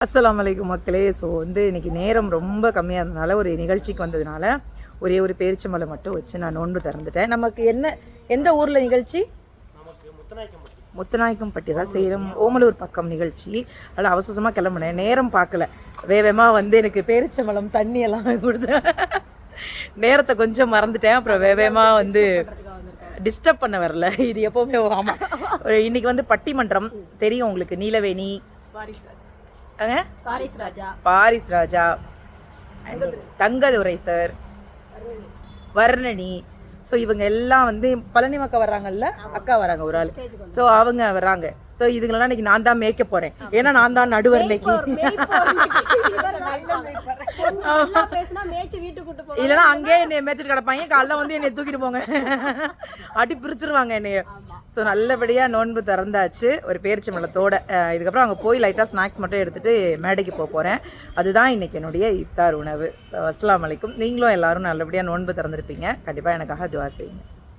அஸ்ஸலாமு அலைக்கும் மக்களே. ஸோ இன்றைக்கி நேரம் ரொம்ப கம்மியாக இருந்ததுனால ஒரு நிகழ்ச்சிக்கு வந்ததுனால ஒரே ஒரு பேரிச்சம்பழம் மட்டும் வச்சு நான் நோன்பு திறந்துட்டேன். நமக்கு எந்த ஊரில் நிகழ்ச்சி? முத்துநாயக்கம்பட்டி தான், சேலம் ஓமலூர் பக்கம் நிகழ்ச்சி. அதில் அவசரமாக கிளம்புனேன், நேரம் பார்க்கல. வேகமாக எனக்கு பேரிச்சம்பழம் தண்ணி எல்லாம் கொடுத்தேன். நேரத்தை கொஞ்சம் மறந்துட்டேன். அப்புறம் வேகமாக டிஸ்டர்ப் பண்ண வரல. இது எப்போவுமே ஆமாம். இன்றைக்கி பட்டிமன்றம் தெரியும் உங்களுக்கு, நீலவேணி, பாரிஸ் ராஜா, தங்கதுரை சார், வர்ணனி. ஸோ இவங்க எல்லாம் பழனி மக்கா வர்றாங்கல்ல, அக்கா வராங்க ஒரு ஆள். ஸோ அவங்க வர்றாங்க. ஸோ இதுங்களெல்லாம் இன்னைக்கு நான் தான் மேய்க்க போகிறேன். ஏன்னா நான் தான் நடுவர் இன்னைக்கு. இல்லைன்னா அங்கேயே என்னை மேய்ச்சிட்டு கிடப்பாங்க. காலைல என்னை தூக்கிட்டு போங்க, அடி பிரிச்சிருவாங்க என்னைய. ஸோ நல்லபடியாக நோன்பு திறந்தாச்சு ஒரு பேரிச்சம்பழத்தோட. இதுக்கப்புறம் அங்கே போய் லைட்டாக ஸ்நாக்ஸ் மட்டும் எடுத்துகிட்டு மேடைக்கு போகிறேன். அதுதான் இன்றைக்கி என்னுடைய இஃப்தார் உணவு. ஸோ அஸ்ஸலாமு அலைக்கும். நீங்களும் எல்லோரும் நல்லபடியாக நோன்பு திறந்துருப்பீங்க. கண்டிப்பாக எனக்காக துஆ செய்யுங்க.